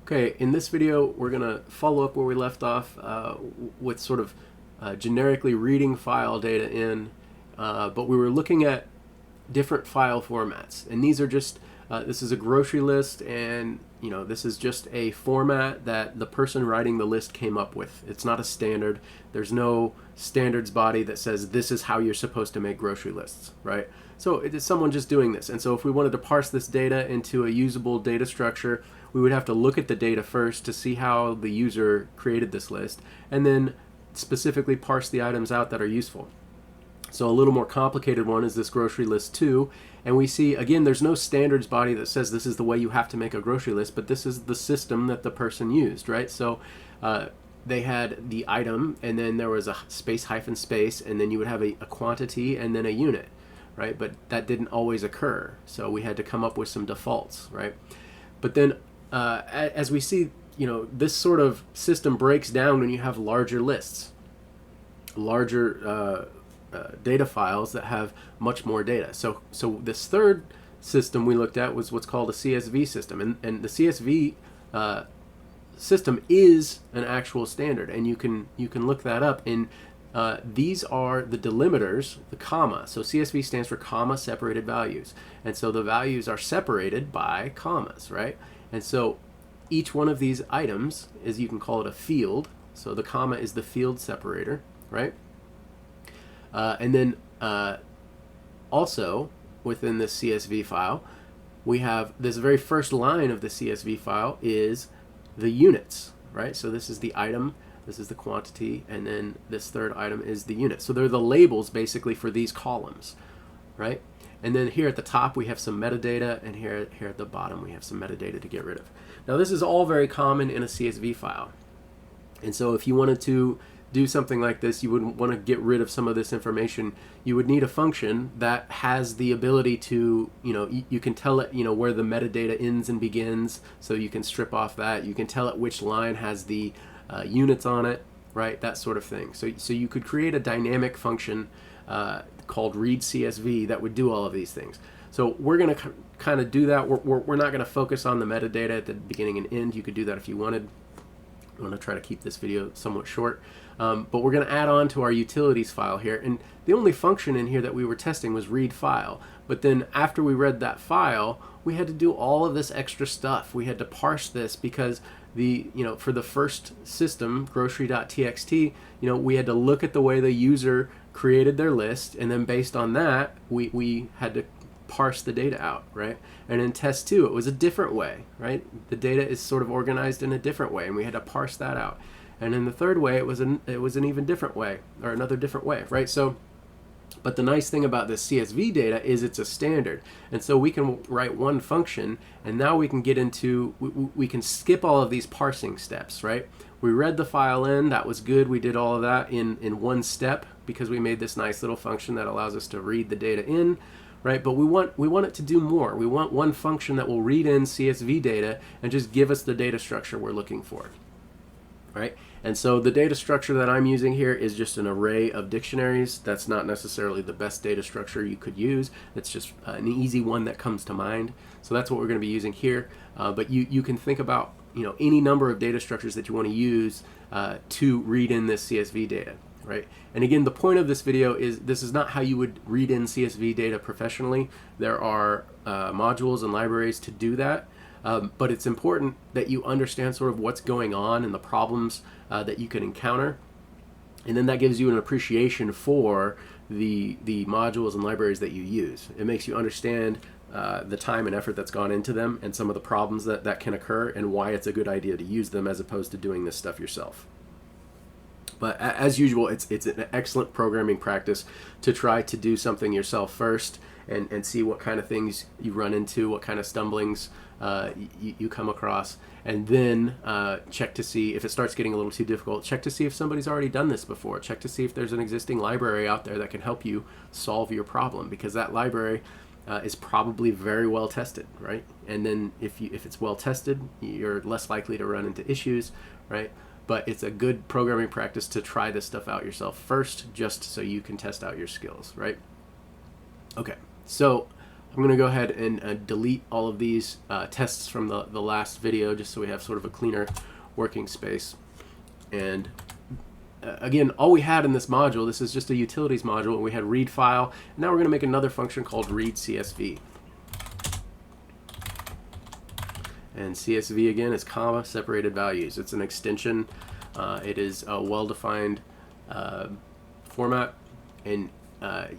Okay, in this video we're going to follow up where we left off with sort of generically reading file data in, but we were looking at different file formats, and these are just this is a grocery list, and this is just a format that the person writing the list came up with. It's not a standard. There's no standards body that says this is how you're supposed to make grocery lists, right? So it is someone just doing this. And so if we wanted to parse this data into a usable data structure, we would have to look at the data first to see how the user created this list, and then specifically parse the items out that are useful. So a little more complicated one is this grocery list 2, and we see again there's no standards body that says this is the way you have to make a grocery list, but this is the system that the person used, right? So they had the item, and then there was a space hyphen space, and then you would have a quantity and then a unit, right? But that didn't always occur, so we had to come up with some defaults, right? But then as we see, this sort of system breaks down when you have larger lists, larger data files that have much more data. So this third system we looked at was what's called a CSV system, and the CSV system is an actual standard, and you can look that up. And these are the delimiters, the comma. So CSV stands for comma separated values, and so the values are separated by commas, right? And so each one of these items is, you can call it a field. So the comma is the field separator, right? And then also within this CSV file, we have this very first line of the CSV file is the units, right? So this is the item, this is the quantity, and then this third item is the unit. So they're the labels basically for these columns, right? And then here at the top we have some metadata, and here at the bottom we have some metadata to get rid of. Now this is all very common in a CSV file. And so if you wanted to do something like this, you would want to get rid of some of this information. You would need a function that has the ability to, you can tell it, where the metadata ends and begins, so you can strip off that. You can tell it which line has the units on it, right? That sort of thing. So you could create a dynamic function called read CSV that would do all of these things. So we're going to kind of do that. We're not going to focus on the metadata at the beginning and end. You could do that if you wanted. I'm going to try to keep this video somewhat short, but we're going to add on to our utilities file here, and the only function in here that we were testing was read file. But then after we read that file, we had to do all of this extra stuff. We had to parse this because for the first system, grocery.txt, we had to look at the way the user created their list, and then based on that, we had to parse the data out, right? And in test 2, it was a different way, right? The data is sort of organized in a different way, and we had to parse that out. And in the third way, it was an even different way, or another different way, right? So, but the nice thing about this CSV data is it's a standard, and so we can write one function, and now we can get into, we can skip all of these parsing steps, right? We read the file in, that was good. We did all of that in one step because we made this nice little function that allows us to read the data in, right? But we want it to do more. We want one function that will read in CSV data and just give us the data structure we're looking for, right? And so the data structure that I'm using here is just an array of dictionaries. That's not necessarily the best data structure you could use. It's just an easy one that comes to mind. So that's what we're going to be using here. But you can think about any number of data structures that you want to use to read in this CSV data, right? And again, the point of this video is this is not how you would read in CSV data professionally. There are modules and libraries to do that, but it's important that you understand sort of what's going on and the problems that you can encounter, and then that gives you an appreciation for the modules and libraries that you use. It makes you understand the time and effort that's gone into them, and some of the problems that can occur, and why it's a good idea to use them as opposed to doing this stuff yourself. But as usual, it's an excellent programming practice to try to do something yourself first and see what kind of things you run into, what kind of stumblings you come across, and then check to see if it starts getting a little too difficult. Check to see if somebody's already done this before. Check to see if there's an existing library out there that can help you solve your problem, because that library is probably very well tested, right? And then if it's well tested, you're less likely to run into issues, right? But it's a good programming practice to try this stuff out yourself first, just so you can test out your skills, right? Okay, so I'm going to go ahead and delete all of these tests from the last video, just so we have sort of a cleaner working space. And again, all we had in this module, this is just a utilities module, and we had read file. And now we're going to make another function called read CSV. And CSV again is comma separated values. It's an extension. It is a well-defined format, and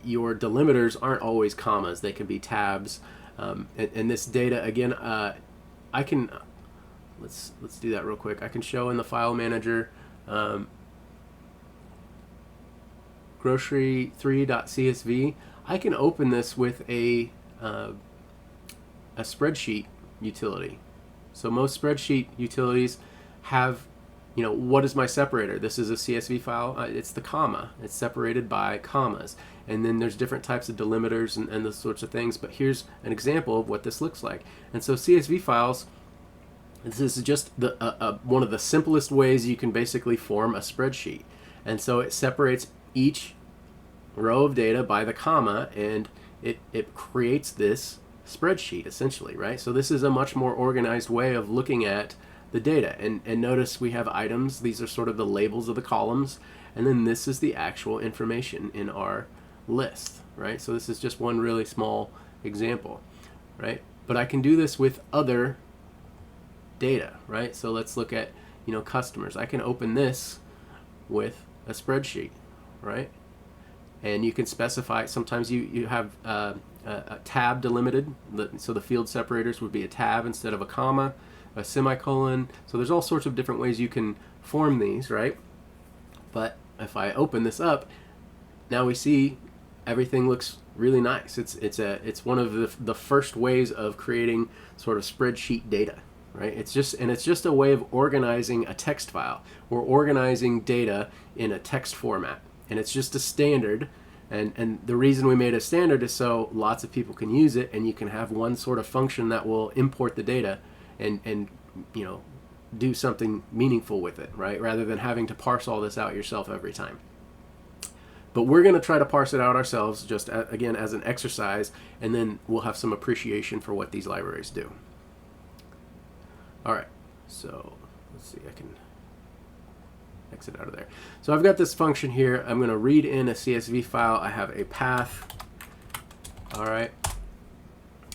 your delimiters aren't always commas. They can be tabs. And this data again, I can let's do that real quick. I can show in the file manager grocery3.csv. I can open this with a spreadsheet utility. So most spreadsheet utilities have, what is my separator? This is a CSV file. It's the comma. It's separated by commas. And then there's different types of delimiters and those sorts of things. But here's an example of what this looks like. And so CSV files, this is just one of the simplest ways you can basically form a spreadsheet. And so it separates each row of data by the comma, and it creates this spreadsheet essentially, right? So this is a much more organized way of looking at the data. And notice we have items. These are sort of the labels of the columns, and then this is the actual information in our list, right? So this is just one really small example, right? But I can do this with other data, right? So let's look at, customers. I can open this with a spreadsheet, right? And you can specify, sometimes you have a tab delimited, so the field separators would be a tab instead of a comma, a semicolon. So there's all sorts of different ways you can form these, right? But if I open this up, now we see everything looks really nice. It's one of the first ways of creating sort of spreadsheet data, right? It's just a way of organizing a text file. We're organizing data in a text format, and it's just a standard. And the reason we made a standard is so lots of people can use it, and you can have one sort of function that will import the data and do something meaningful with it, right? Rather than having to parse all this out yourself every time. But we're going to try to parse it out ourselves, just again as an exercise, and then we'll have some appreciation for what these libraries do. All right, so let's see, I can exit out of there. So I've got this function here. I'm going to read in a CSV file. I have a path. All right,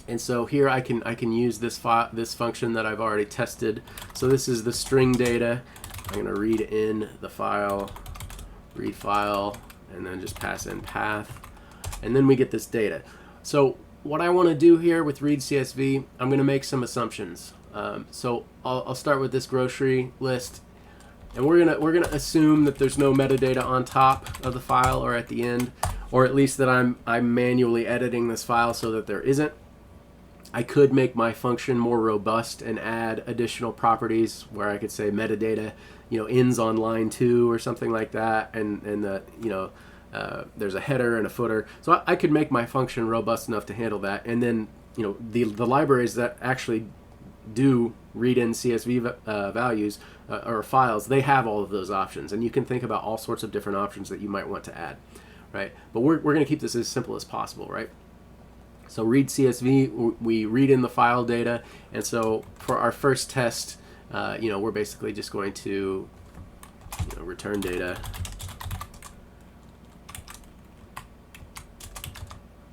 and so here I can use this function that I've already tested. So this is the string data. I'm going to read in the file, read file, and then just pass in path, and then we get this data. So what I want to do here with read CSV, I'm going to make some assumptions. So I'll start with this grocery list, and we're gonna assume that there's no metadata on top of the file or at the end, or at least that I'm manually editing this file so that there isn't. I could make my function more robust and add additional properties where I could say metadata, ends on line 2 or something like that, and there's a header and a footer. So I could make my function robust enough to handle that, and then the libraries that actually do read in CSV values or files, they have all of those options, and you can think about all sorts of different options that you might want to add, right? But we're going to keep this as simple as possible, right? So read CSV, we read in the file data, and so for our first test, we're basically just going to return data.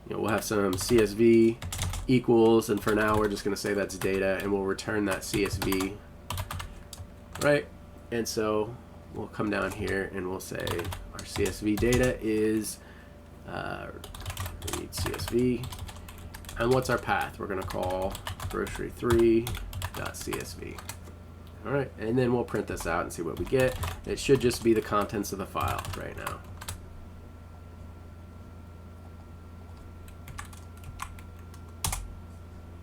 We'll have some CSV equals, and for now we're just going to say that's data, and we'll return that CSV, right? And so we'll come down here and we'll say our CSV data is read CSV, and what's our path? We're going to call grocery3.csv. All right, and then we'll print this out and see what we get. It should just be the contents of the file right now.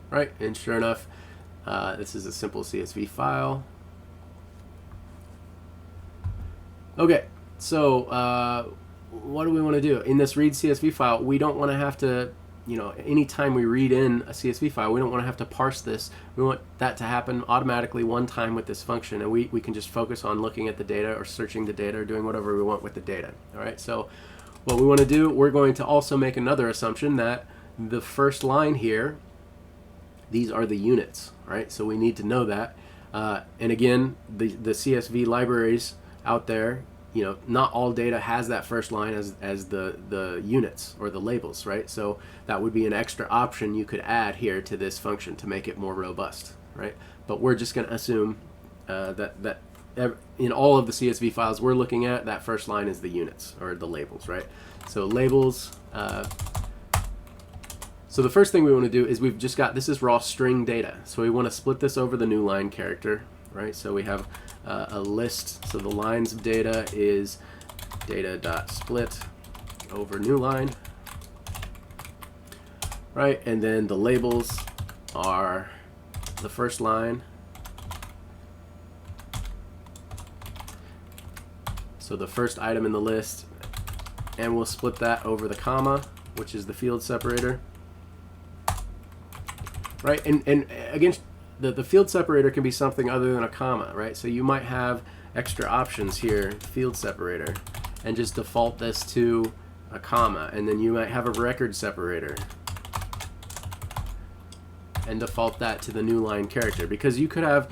Right, and sure enough, this is a simple CSV file. Okay, so what do we want to do? In this read CSV file, we don't want to have to, anytime we read in a CSV file, we don't want to have to parse this. We want that to happen automatically one time with this function, and we can just focus on looking at the data or searching the data or doing whatever we want with the data. All right, so what we want to do, we're going to also make another assumption that the first line here, these are the units, right? So we need to know that. And again, the CSV libraries out there, not all data has that first line as the units or the labels, right? So that would be an extra option you could add here to this function to make it more robust, right? But we're just going to assume that in all of the CSV files we're looking at, that first line is the units or the labels, right? So labels. So the first thing we want to do is we've just got, this is raw string data. So we want to split this over the new line character, right? So we have a list. So the lines of data is data.split over new line, right? And then the labels are the first line. So the first item in the list, and we'll split that over the comma, which is the field separator, right? And again, the field separator can be something other than a comma, right? So you might have extra options here, field separator, and just default this to a comma, and then you might have a record separator and default that to the new line character, because you could have,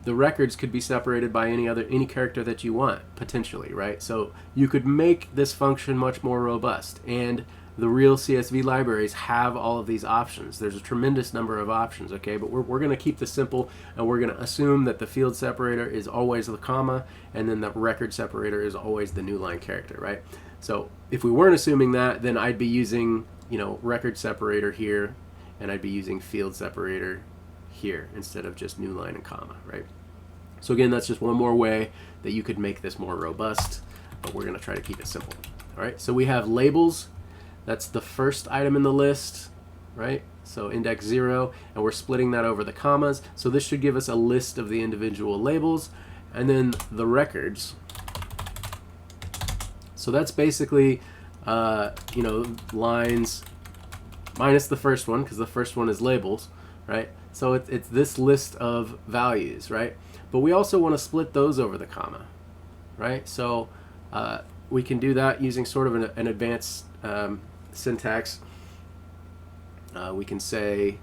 the records could be separated by any character that you want, potentially, right? So you could make this function much more robust, and the real CSV libraries have all of these options. There's a tremendous number of options, okay? But we're going to keep this simple, and we're going to assume that the field separator is always the comma, and then the record separator is always the new line character, right? So if we weren't assuming that, then I'd be using, record separator here, and I'd be using field separator here instead of just new line and comma, right? So again, that's just one more way that you could make this more robust, but we're going to try to keep it simple. All right, so we have labels. That's the first item in the list, right? So index 0, and we're splitting that over the commas. So this should give us a list of the individual labels, and then the records. So that's basically, lines minus the first one, because the first one is labels, right? So it's this list of values, right? But we also want to split those over the comma, right? So we can do that using sort of an advanced syntax. We can say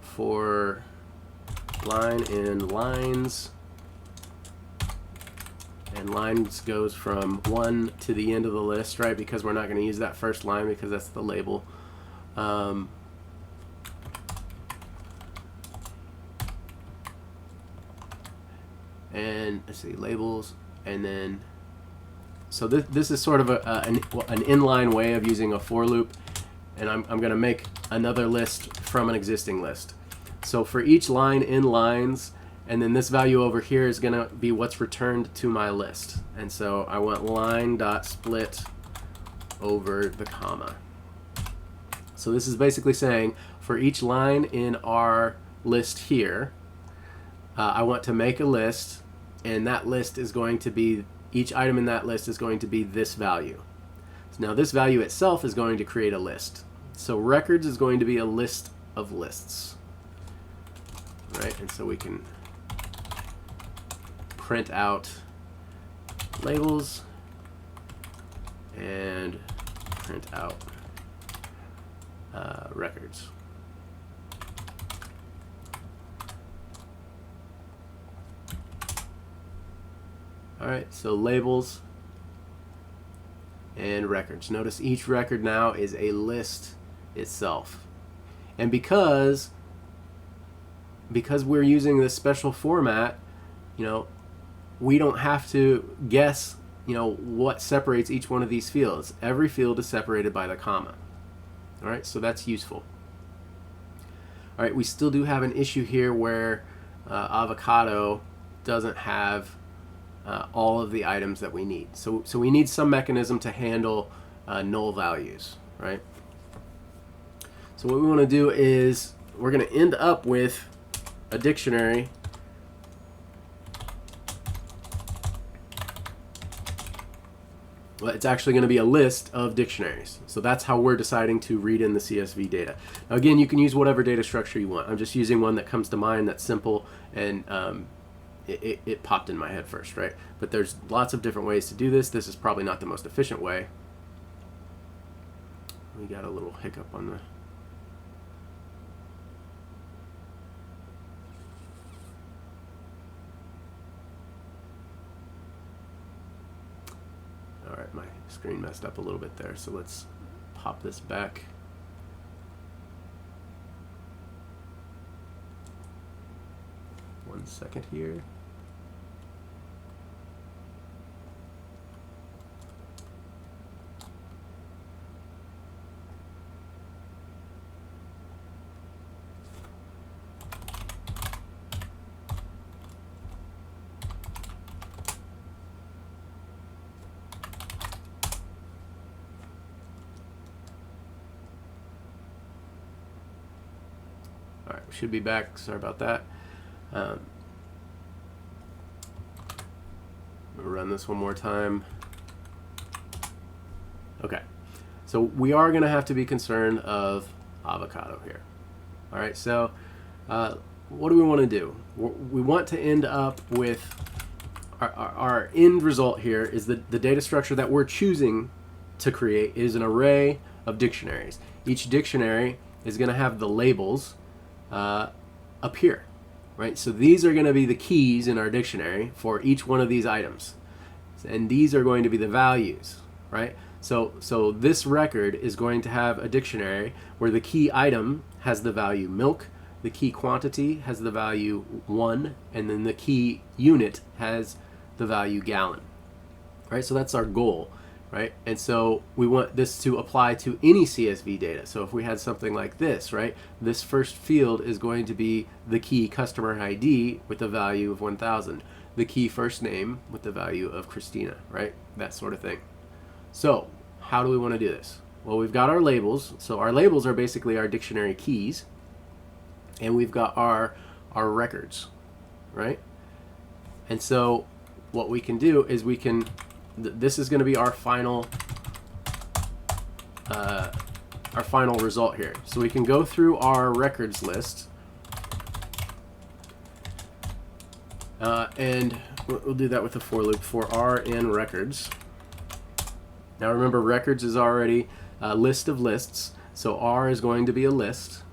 for line in lines, and lines goes from 1 to the end of the list, right? Because we're not going to use that first line because that's the label. And let's see, labels, and then so this is sort of an inline way of using a for loop, and I'm going to make another list from an existing list. So for each line in lines, and then this value over here is going to be what's returned to my list. And so I want line.split over the comma. So this is basically saying for each line in our list here, I want to make a list, and that list is going to be, each item in that list is going to be this value. So now this value itself is going to create a list. So records is going to be a list of lists, right? And so we can print out labels and print out records. All right, so labels and records. Notice each record now is a list itself. And because we're using this special format, we don't have to guess, what separates each one of these fields. Every field is separated by the comma. All right, so that's useful. All right, we still do have an issue here where avocado doesn't have all of the items that we need. So we need some mechanism to handle null values, right? So what we want to do is we're going to end up with a dictionary Well, it's actually going to be a list of dictionaries. So that's how we're deciding to read in the CSV data. Now, again, you can use whatever data structure you want. I'm just using one that comes to mind that's simple and it popped in my head first, right? But there's lots of different ways to do this. This is probably not the most efficient way. We got a little hiccup on the... All right, my screen messed up a little bit there, so let's pop this back. One second here. All right, we should be back. Sorry about that. We'll run this one more time. Okay, so we are going to have to be concerned of avocado here. All right, so what do we want to do? We want to end up with our end result here is the data structure that we're choosing to create is an array of dictionaries. Each dictionary is going to have the labels up here, right? So these are going to be the keys in our dictionary for each one of these items, and these are going to be the values, right? So this record is going to have a dictionary where the key item has the value milk, the key quantity has the value 1, and then the key unit has the value gallon, right? So that's our goal, right? And so we want this to apply to any CSV data. So if we had something like this, right, this first field is going to be the key customer ID with the value of 1000, the key first name with the value of Christina, right? That sort of thing. So how do we want to do this? Well, we've got our labels. So our labels are basically our dictionary keys, and we've got our records, right? And so what we can do is we can, this is going to be our final result here. So we can go through our records list, and we'll do that with a for loop for r in records. Now remember, records is already a list of lists, so r is going to be a list,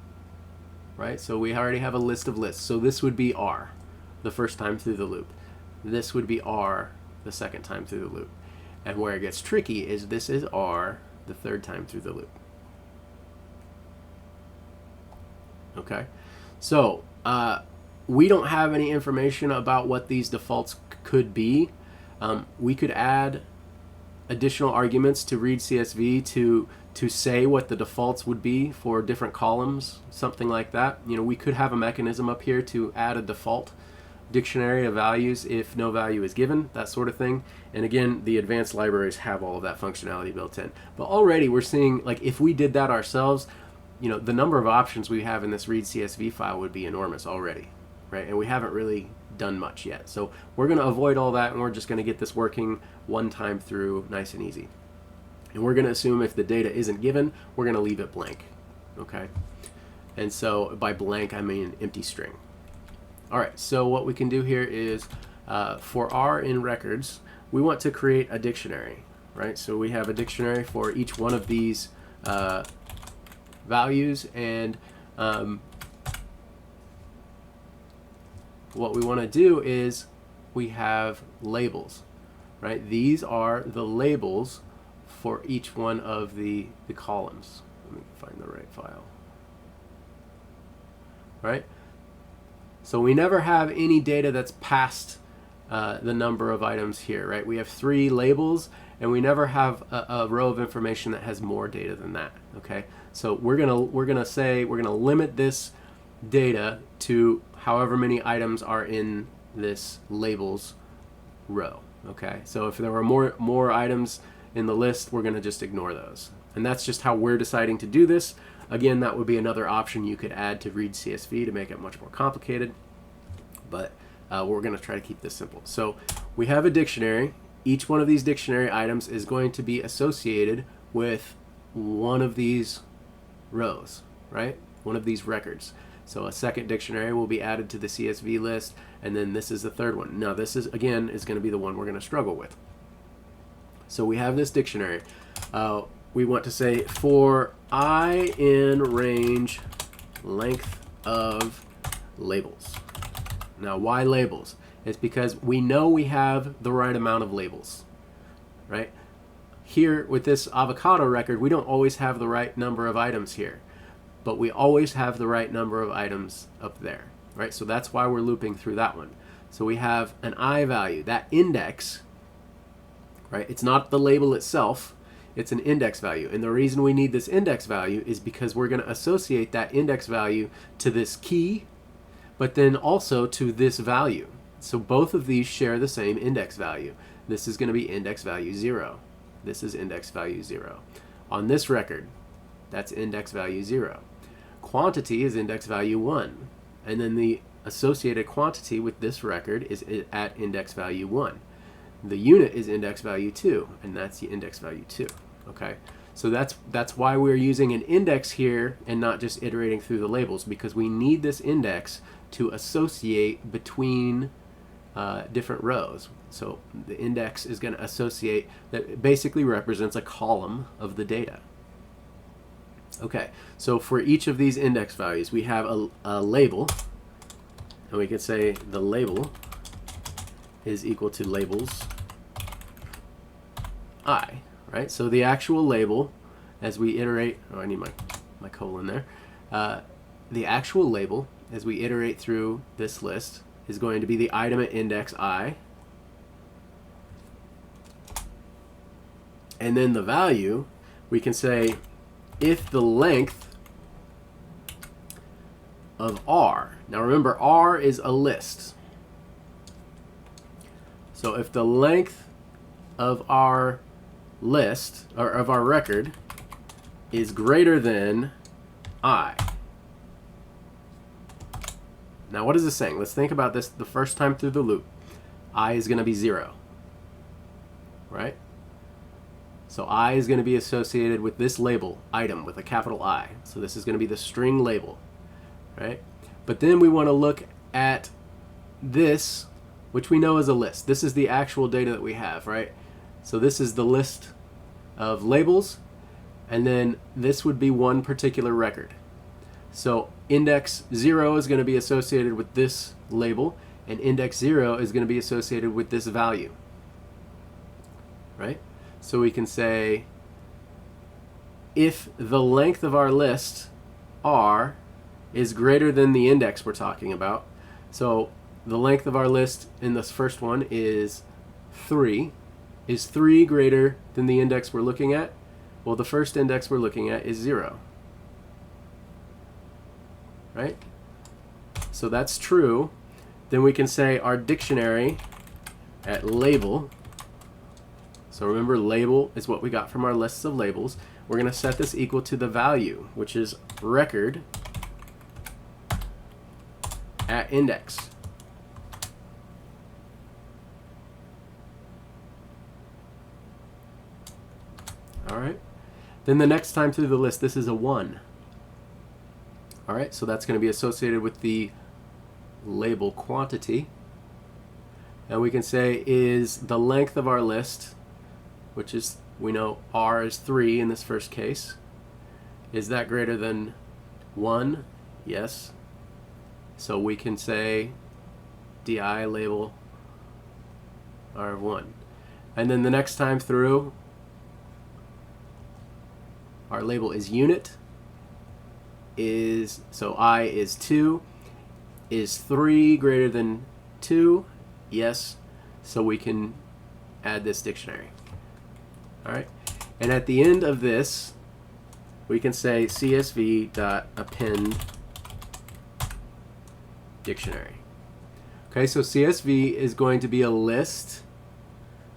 right? So we already have a list of lists. So this would be r the first time through the loop. This would be r the second time through the loop. And where it gets tricky is this is r the third time through the loop. Okay, so we don't have any information about what these defaults could be. We could add additional arguments to read CSV to say what the defaults would be for different columns, something like that. You know, we could have a mechanism up here to add a default dictionary of values if no value is given, that sort of thing. And again, the advanced libraries have all of that functionality built in. But already we're seeing, like, if we did that ourselves, you know, the number of options we have in this read CSV file would be enormous already, right? And we haven't really done much yet. So we're going to avoid all that, and we're just going to get this working one time through nice and easy. And we're going to assume if the data isn't given, we're going to leave it blank, okay? And so by blank, I mean empty string. All right, so what we can do here is for r in records, we want to create a dictionary, right? So we have a dictionary for each one of these values, and what we want to do is we have labels, right? These are the labels for each one of the columns. Let me find the right file. Right? So we never have any data that's past the number of items here, right? We have 3 labels, and we never have a row of information that has more data than that. Okay, so we're gonna limit this data to however many items are in this labels row. Okay, so if there were more items in the list, we're gonna just ignore those, and that's just how we're deciding to do this. Again, that would be another option you could add to read CSV to make it much more complicated, but we're going to try to keep this simple. So we have a dictionary. Each one of these dictionary items is going to be associated with one of these rows, right? One of these records. So a second dictionary will be added to the CSV list, and then this is the third one. Now this is, again, is going to be the one we're going to struggle with. So we have this dictionary. We want to say for I in range length of labels. Now why labels? It's because we know we have the right amount of labels, right? Here with this avocado record, we don't always have the right number of items here, but we always have the right number of items up there, right? So that's why we're looping through that one. So we have an I value, that index, right? It's not the label itself, it's an index value. And the reason we need this index value is because we're going to associate that index value to this key, but then also to this value. So both of these share the same index value. This is going to be index value 0. This is index value 0. On this record, that's index value 0. Quantity is index value 1. And then the associated quantity with this record is at index value 1. The unit is index value 2, and that's the index value 2. Okay, so that's why we're using an index here and not just iterating through the labels, because we need this index to associate between different rows. So the index is going to associate, that basically represents a column of the data. Okay, so for each of these index values, we have a label, and we can say the label is equal to labels I, right? So the actual label, as we iterate, oh, I need my colon there. The actual label, as we iterate through this list, is going to be the item at index I. And then the value, we can say if the length of R, now remember R is a list. So if the length of our list, or of our record, is greater than I. Now what is this saying? Let's think about this the first time through the loop. I is going to be 0, right? So I is going to be associated with this label, item, with a capital I. So this is going to be the string label, right? But then we want to look at this, which we know is a list. This is the actual data that we have, right? So this is the list of labels, and then this would be one particular record. So index 0 is going to be associated with this label, and index 0 is going to be associated with this value, right? So we can say if the length of our list, R, is greater than the index we're talking about, so the length of our list in this first one is 3. Is 3 greater than the index we're looking at? Well, the first index we're looking at is 0. Right? So that's true. Then we can say our dictionary at label. So remember, label is what we got from our lists of labels. We're going to set this equal to the value, which is record at index. All right. Then the next time through the list, this is a 1. All right, so that's going to be associated with the label quantity. And we can say is the length of our list, which is, we know R is 3 in this first case, is that greater than 1? Yes. So we can say di label R of 1. And then the next time through, our label is unit. So I is 2. Is 3 greater than 2? Yes. So we can add this dictionary. All right. And at the end of this, we can say Csv Dot Append Dictionary. Okay, so CSV is going to be a list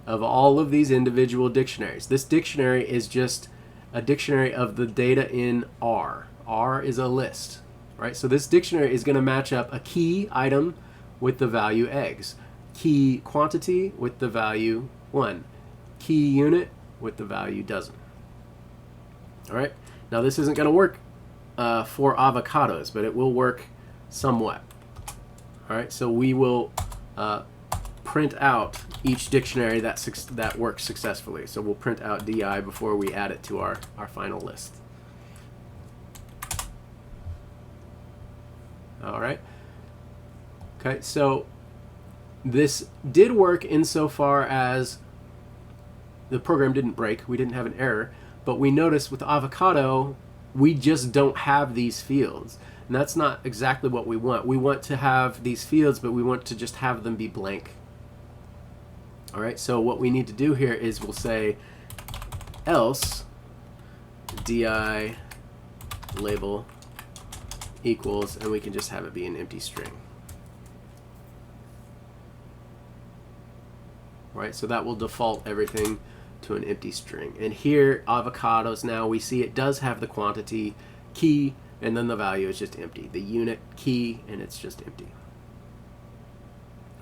of all of these individual dictionaries. This dictionary is just a dictionary of the data in R. R is a list, right? So this dictionary is going to match up a key item with the value eggs, key quantity with the value 1, key unit with the value dozen. All right. Now this isn't going to work for avocados, but it will work somewhat. All right, so we will print out each dictionary that works successfully. So we'll print out DI before we add it to our final list. All right. Okay, so this did work insofar as the program didn't break. We didn't have an error. But we notice with avocado, we just don't have these fields. And that's not exactly what we want. We want to have these fields, but we want to just have them be blank. All right, so what we need to do here is we'll say else di label equals, and we can just have it be an empty string. All right, so that will default everything to an empty string. And here, avocados, now we see it does have the quantity key, and then the value is just empty. The unit key, and it's just empty.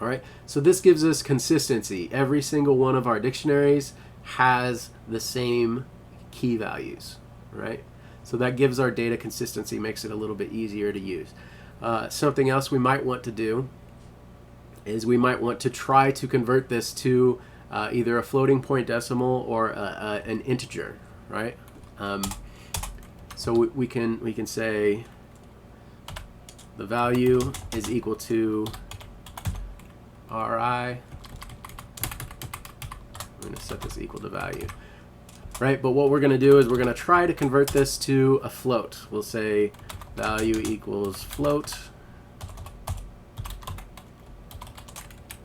All right, so this gives us consistency. Every single one of our dictionaries has the same key values, right? So that gives our data consistency, makes it a little bit easier to use. Something else we might want to do is we might want to try to convert this to either a floating point decimal or an integer, right? So we can say the value is equal to RI. I'm going to set this equal to value, right? But what we're going to do is we're going to try to convert this to a float. We'll say value equals float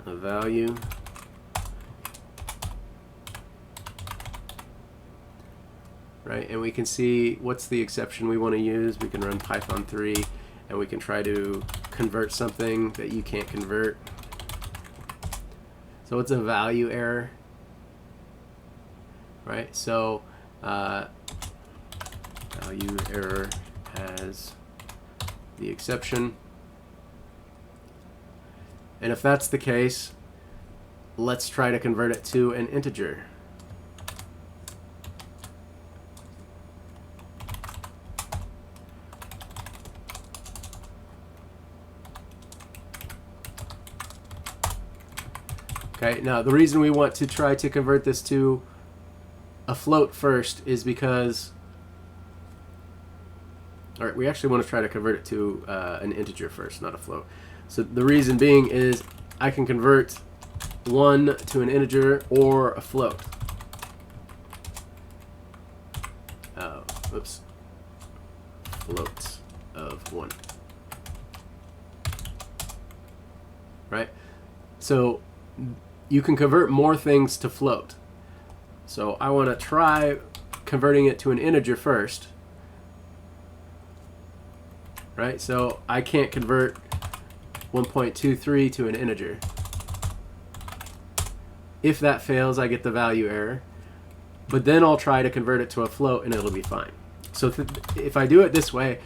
of value. Right, and we can see what's the exception we want to use. We can run Python 3 and we can try to convert something that you can't convert. So it's a value error, right? So value error has the exception. And if that's the case, let's try to convert it to an integer. Okay, now the reason we want to try to convert this to a float first is because, all right, we actually want to try to convert it to an integer first, not a float. So the reason being is I can convert 1 to an integer or a float. Oops. Float of 1. Right? So you can convert more things to float. So I want to try converting it to an integer first. Right? So I can't convert 1.23 to an integer. If that fails, I get the value error. But then I'll try to convert it to a float and it'll be fine. So if I do it this way,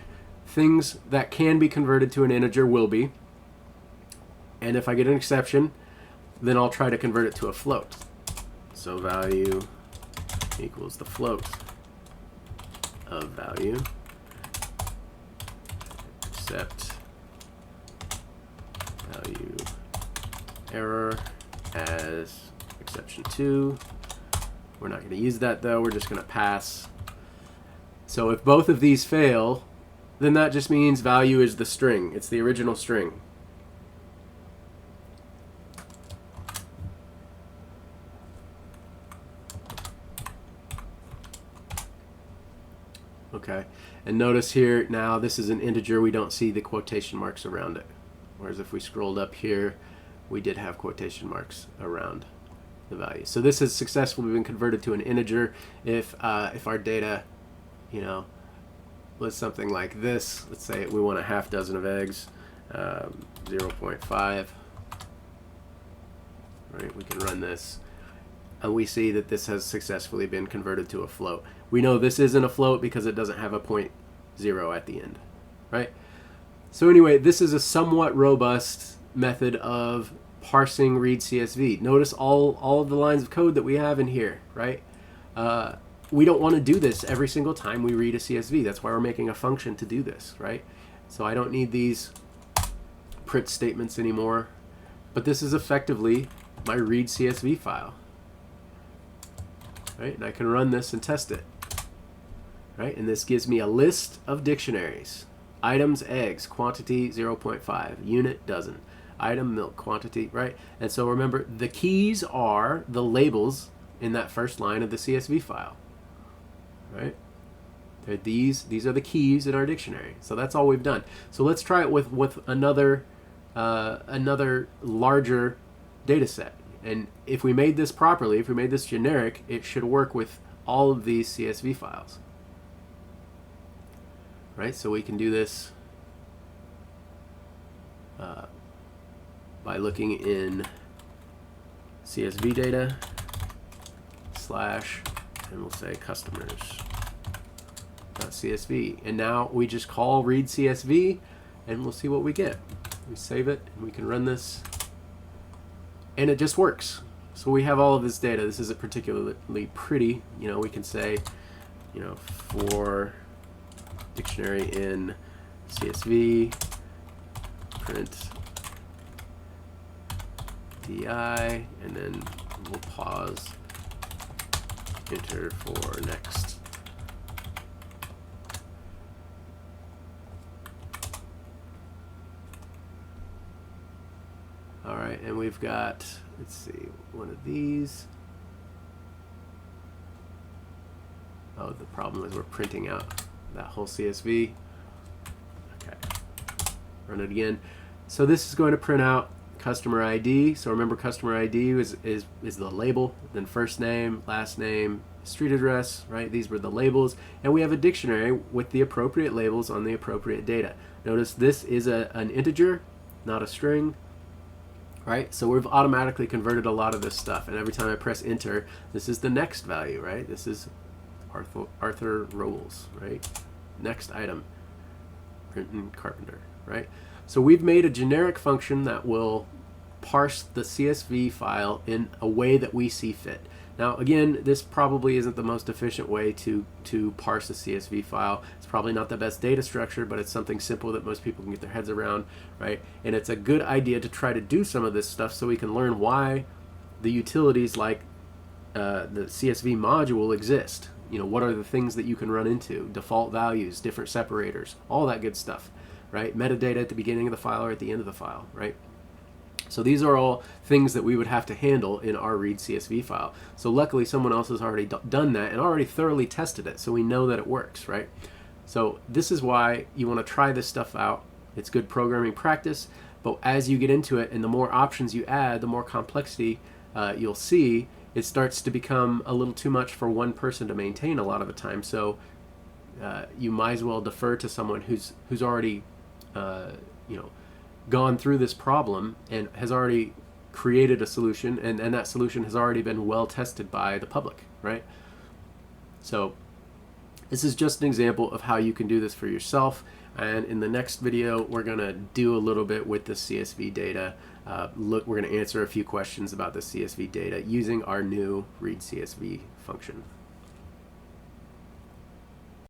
things that can be converted to an integer will be. And if I get an exception, then I'll try to convert it to a float. So value equals the float of value, except value error as exception 2. We're not going to use that though, we're just going to pass. So if both of these fail, then that just means value is the string. It's the original string. Okay, and notice here now this is an integer, we don't see the quotation marks around it. Whereas if we scrolled up here, we did have quotation marks around the value. So this has successfully been converted to an integer if our data, you know, was something like this. Let's say we want a half dozen of eggs, 0.5. Right, we can run this. And we see that this has successfully been converted to a float. We know this isn't a float because it doesn't have a 0.0 at the end, right? So anyway, this is a somewhat robust method of parsing read CSV. Notice all of the lines of code that we have in here, right? We don't want to do this every single time we read a CSV. That's why we're making a function to do this, right? So I don't need these print statements anymore, but this is effectively my read CSV file, right? And I can run this and test it, right? And this gives me a list of dictionaries. Items, eggs, quantity 0.5, unit, dozen, item, milk, quantity, right? And so remember, the keys are the labels in that first line of the CSV file, right? These are the keys in our dictionary. So that's all we've done. So let's try it with another larger data set. And if we made this properly, if we made this generic, it should work with all of these CSV files. Right? So we can do this by looking in CSV data / and we'll say customers.csv, and now we just call read CSV and we'll see what we get. We save it and we can run this and it just works. So we have all of this data. This isn't particularly pretty, you know. We can say, you know, for dictionary in CSV print DI, and then we'll pause, enter for next. All right, and we've got, let's see, one of these. Oh, the problem is we're printing out that whole CSV. Okay, run it again. So this is going to print out customer ID. So remember, customer ID is the label, then first name, last name, street address, right? These were the labels, and we have a dictionary with the appropriate labels on the appropriate data. Notice this is an integer, not a string, right? So we've automatically converted a lot of this stuff, and every time I press enter, this is the next value, right? This is Arthur Rolls, right? Next item, Brenton Carpenter, right? So we've made a generic function that will parse the CSV file in a way that we see fit. Now again, this probably isn't the most efficient way to parse a CSV file. It's probably not the best data structure, but it's something simple that most people can get their heads around, right? And it's a good idea to try to do some of this stuff so we can learn why the utilities like the CSV module exist. You know, what are the things that you can run into, default values, different separators, all that good stuff, right? Metadata at the beginning of the file or at the end of the file, right? So these are all things that we would have to handle in our read CSV file. So luckily someone else has already done that and already thoroughly tested it, so we know that it works, right? So this is why you want to try this stuff out. It's good programming practice, but as you get into it and the more options you add, the more complexity you'll see. It starts to become a little too much for one person to maintain a lot of the time. So you might as well defer to someone who's already you know, gone through this problem and has already created a solution, and that solution has already been well tested by the public, right? So this is just an example of how you can do this for yourself, and in the next video we're going to do a little bit with the CSV data. We're going to answer a few questions about the CSV data using our new read CSV function.